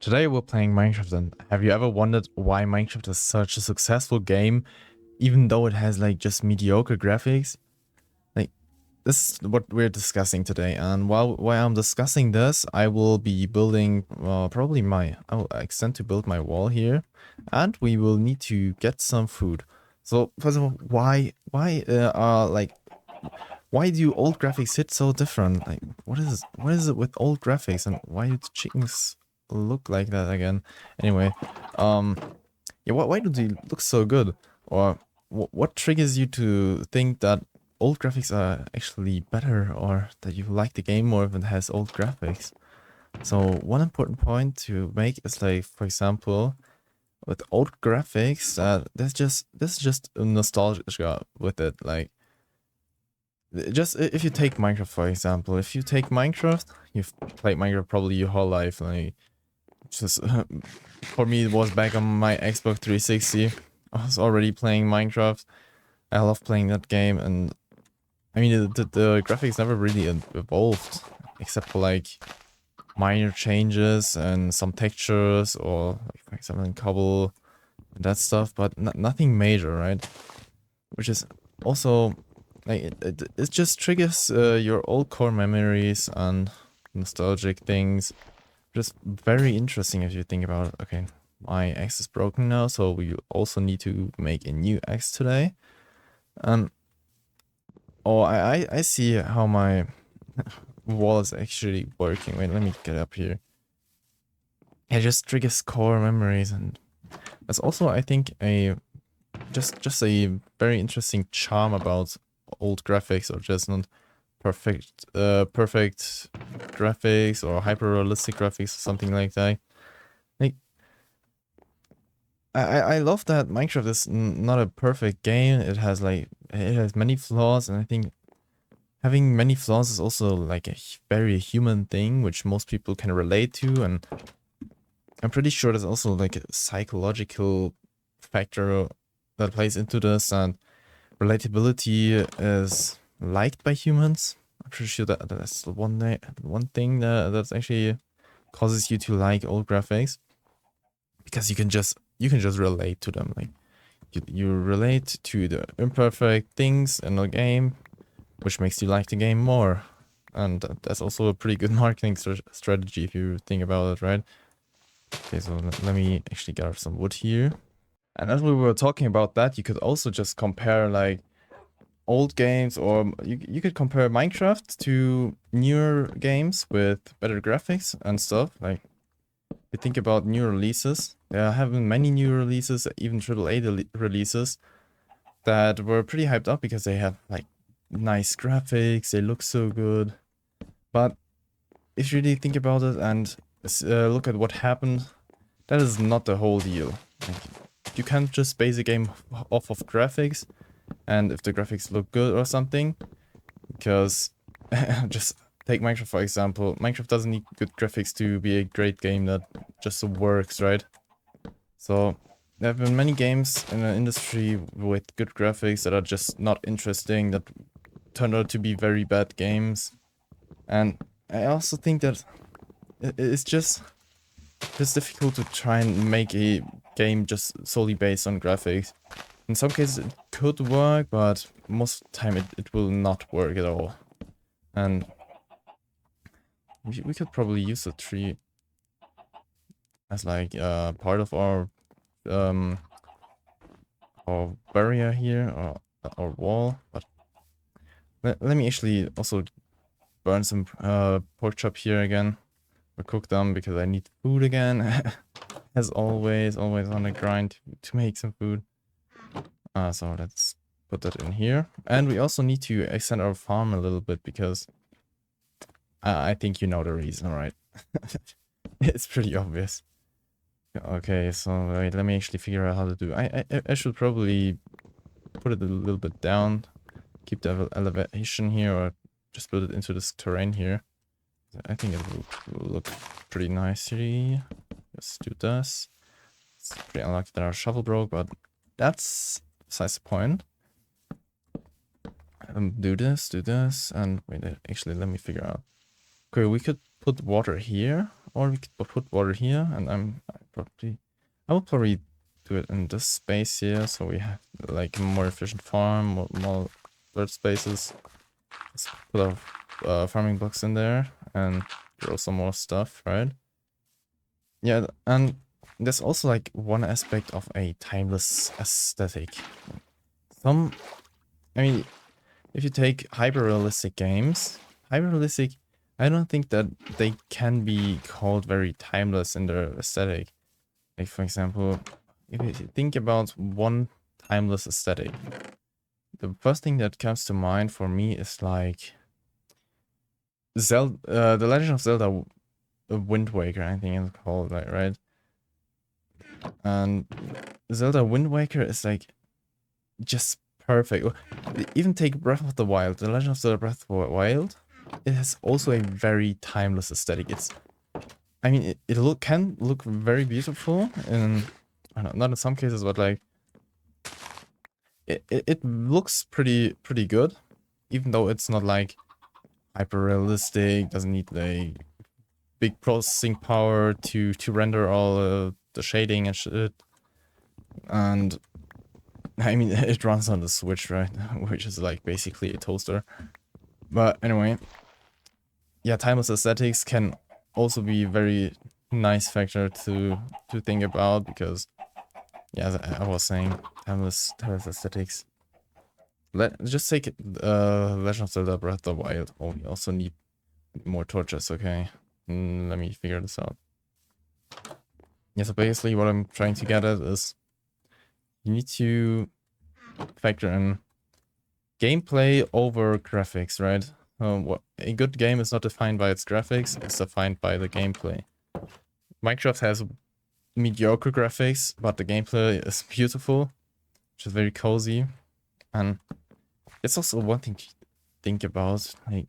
Today we're playing Minecraft, and have you ever wondered why Minecraft is such a successful game, even though it has like just mediocre graphics? Like, this is what we're discussing today, and while I'm discussing this, I will be building, probably I will extend to build my wall here, and we will need to get some food. So first of all, why do old graphics hit so different? Like, what is it with old graphics, and why do the chickens look like that again? Anyway, um, yeah, why do they look so good? Or what triggers you to think that old graphics are actually better, or that you like the game more if it has old graphics? So one important point to make is, like, for example, with old graphics, this is just nostalgia with it. Like, just if you take Minecraft, for example, if you take Minecraft, you've played Minecraft probably your whole life. Like, just for me, it was back on my Xbox 360. I was already playing Minecraft. I love playing that game, and I mean, the graphics never really evolved, except for like minor changes and some textures, or like, for example, in Cobble and that stuff, but nothing major, right? Which is also like it just triggers your old core memories and nostalgic things. Just very interesting if you think about it. Okay, my axe is broken now, so we also need to make a new axe today. Oh, I see how my wall is actually working. Wait, let me get up here. It just triggers core memories, and that's also, I think, just a very interesting charm about old graphics, or just not perfect graphics or hyper realistic graphics or something like that. Like, I love that Minecraft is not a perfect game. It has many flaws, and I think having many flaws is also like a very human thing, which most people can relate to. And I'm pretty sure there's also like a psychological factor that plays into this, and relatability is liked by humans. I'm pretty sure that that's the one thing that's actually causes you to like old graphics, because you can just relate to them. Like, you relate to the imperfect things in the game, which makes you like the game more. And that's also a pretty good marketing strategy if you think about it, right? Okay, so let me actually gather some wood here. And as we were talking about that, you could also just compare like old games, or you could compare Minecraft to newer games with better graphics and stuff. Like, if you think about new releases, there have been many new releases, even AAA releases, that were pretty hyped up because they have like nice graphics, they look so good. But if you really think about it and look at what happened, that is not the whole deal. Like, you can't just base a game off of graphics, and if the graphics look good or something, because just take Minecraft for example. Minecraft doesn't need good graphics to be a great game that just works, right? So there have been many games in the industry with good graphics that are just not interesting, that turned out to be very bad games. And I also think that it's just difficult to try and make a game just solely based on graphics. In some cases it could work, but most of the time it will not work at all. And we could probably use a tree as like part of um our barrier here, or our wall. But let me actually also burn some pork chop here again, or cook them, because I need food again. As always on the grind to make some food. So let's put that in here. And we also need to extend our farm a little bit, because I think you know the reason, right? It's pretty obvious. Okay, so wait, let me actually figure out how to do. I should probably put it a little bit down, keep the elevation here, or just build it into this terrain here. I think it will look pretty nicely. Let's do this. It's pretty unlucky that our shovel broke, but that's besides the point. Do this, and wait, actually, let me figure out. Okay, we could put water here, or we could put water here, and I will probably do it in this space here, so we have like a more efficient farm, more bird spaces. Let's put our farming blocks in there and grow some more stuff, right? Yeah, and there's also like one aspect of a timeless aesthetic. I mean, if you take hyper-realistic games, I don't think that they can be called very timeless in their aesthetic. Like, for example, if you think about one timeless aesthetic, the first thing that comes to mind for me is like The Legend of Zelda Wind Waker, I think it's called, like, right? And Zelda Wind Waker is like just perfect. Even take Breath of the Wild, The Legend of Zelda Breath of the Wild. It has also a very timeless aesthetic. I mean, it can look very beautiful in, I don't know, not in some cases, but like it looks pretty good, even though it's not like hyper realistic. Doesn't need a big processing power to render all the shading and shit. And I mean, it runs on the Switch, right? Which is like basically a toaster. But anyway, yeah, timeless aesthetics can also be a very nice factor to think about, because yeah, as I was saying, timeless aesthetics. Let's just take Legend of Zelda Breath of the Wild. Oh, we also need more torches. Okay, let me figure this out. Yeah, so basically what I'm trying to get at is you need to factor in gameplay over graphics, right? A good game is not defined by its graphics, it's defined by the gameplay. Minecraft has mediocre graphics, but the gameplay is beautiful, which is very cozy. And it's also one thing to think about, like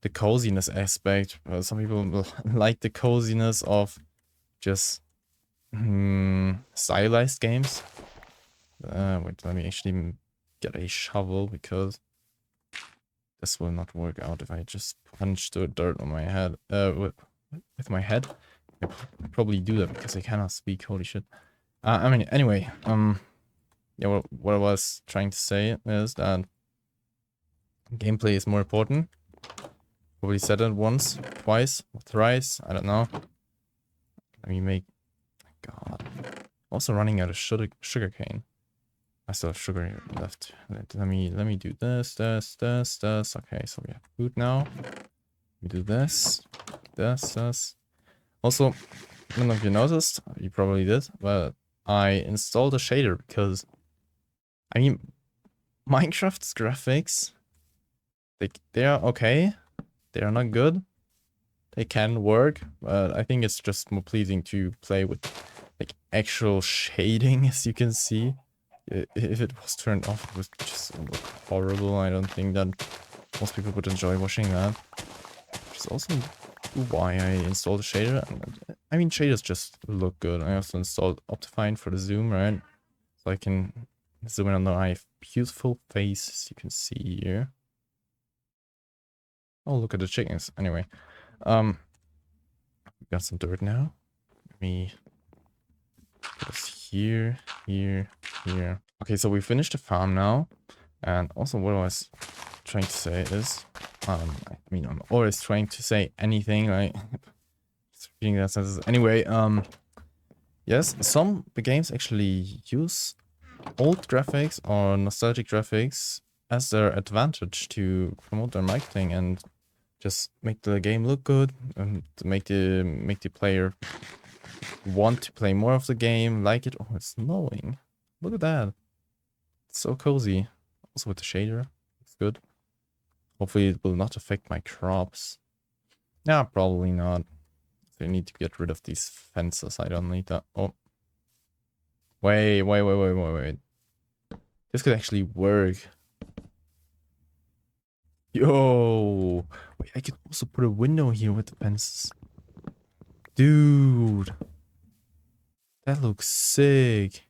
the coziness aspect. Some people will like the coziness of just stylized games. Wait, let me actually get a shovel, because this will not work out if I just punch the dirt on my head. With my head. I probably do that because I cannot speak. Holy shit. I mean, anyway, yeah, what I was trying to say is that gameplay is more important. Probably said it once, twice, or thrice. I don't know. Let me make. God. Also running out of sugar cane. I still have sugar left. Let me do this. Okay, so we have food now. We do this. Also, I don't know if you noticed. You probably did, but I installed a shader because, I mean, Minecraft's graphics, they are okay. They are not good. They can work, but I think it's just more pleasing to play with like actual shading, as you can see. If it was turned off, it would just look horrible. I don't think that most people would enjoy watching that. Which is also why I installed a shader. I mean, shaders just look good. I also installed Optifine for the zoom, right? So I can zoom in on my beautiful face, as you can see here. Oh, look at the chickens. Anyway, we got some dirt now. Let me put this here. Okay, so we finished the farm now. And also what I was trying to say is, I mean, I'm always trying to say anything, like, just repeating that sentence. Anyway, yes, some games actually use old graphics or nostalgic graphics as their advantage to promote their marketing and just make the game look good and to make the player want to play more of the game, like it. Oh, it's snowing. Look at that. It's so cozy. Also with the shader. It's good. Hopefully it will not affect my crops. Yeah, probably not. So I need to get rid of these fences. I don't need that. Oh. Wait. This could actually work. Yo. Wait, I could also put a window here with the fences. Dude. That looks sick.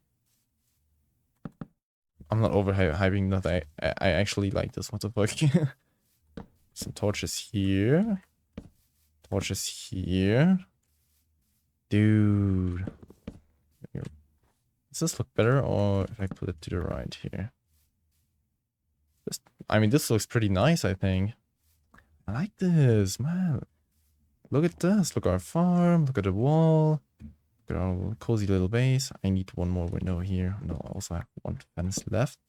I'm not overhyping that. I actually like this. What the fuck? Some torches here. Torches here. Dude. Does this look better, or if I put it to the right here? I mean, this looks pretty nice, I think. I like this, man. Look at this. Look at our farm. Look at the wall. Look at our cozy little base. I need one more window here. No, I also have one fence left.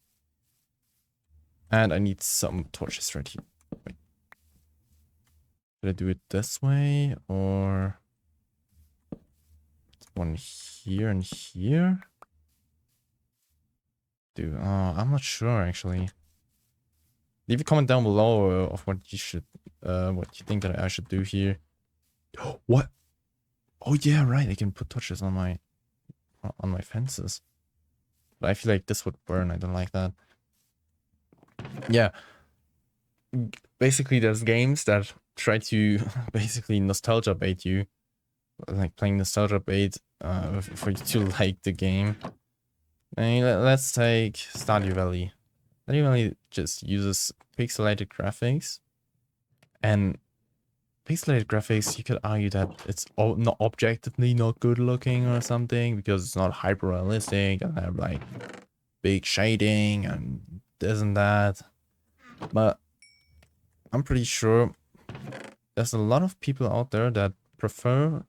And I need some torches right here. Wait. Should I do it this way, or one here and here? Dude, I'm not sure actually. Leave a comment down below of what you think that I should do here. What? Oh yeah, right. I can put torches on my fences. But I feel like this would burn. I don't like that. Yeah. Basically, there's games that try to basically nostalgia bait you, like playing nostalgia bait for you to like the game. Let's take Stardew Valley. Stardew Valley just uses pixelated graphics, and pixelated graphics, you could argue that it's not objectively not good looking or something because it's not hyper realistic and have like big shading and this and that. But I'm pretty sure there's a lot of people out there that prefer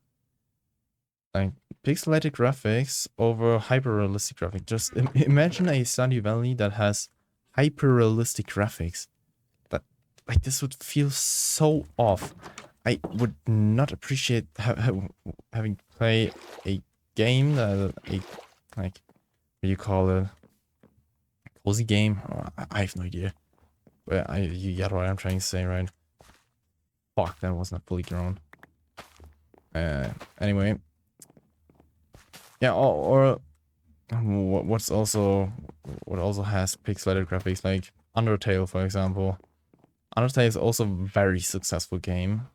like pixelated graphics over hyper realistic graphics. Just imagine a Stardew Valley that has hyper realistic graphics. That like this would feel so off. I would not appreciate having to play a game that like what do you call it, cozy game. I have no idea. But you get what I'm trying to say, right? Fuck, that was not fully grown. Anyway, yeah, or what also has pixelated graphics, like Undertale, for example. Undertale is also a very successful game,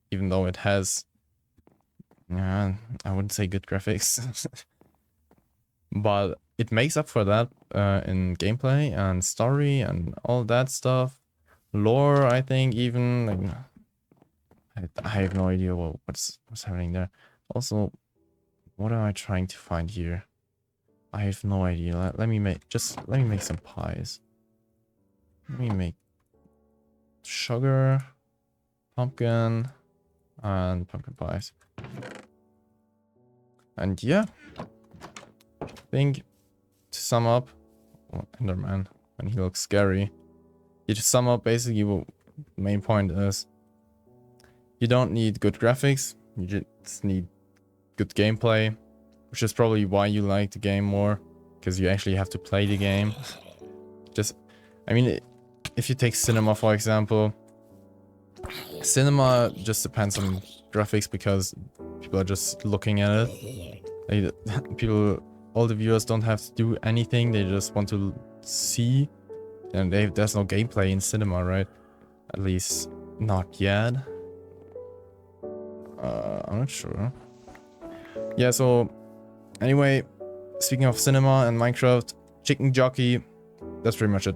even though it has, I wouldn't say good graphics, but it makes up for that in gameplay and story and all that stuff. Lore, I think, even like I have no idea what's happening there. Also, what am I trying to find here? I have no idea. Let me make some pies. Let me make sugar, pumpkin, and pumpkin pies. And yeah, I think to sum up, Enderman, and he looks scary. To sum up, basically, what the main point is, you don't need good graphics. You just need good gameplay, which is probably why you like the game more, because you actually have to play the game. I mean, if you take cinema, for example, cinema just depends on graphics because people are just looking at it. All the viewers don't have to do anything. They just want to see, and there's no gameplay in cinema, right? At least not yet. I'm not sure. Yeah, so anyway, speaking of cinema and Minecraft, Chicken Jockey, that's pretty much it.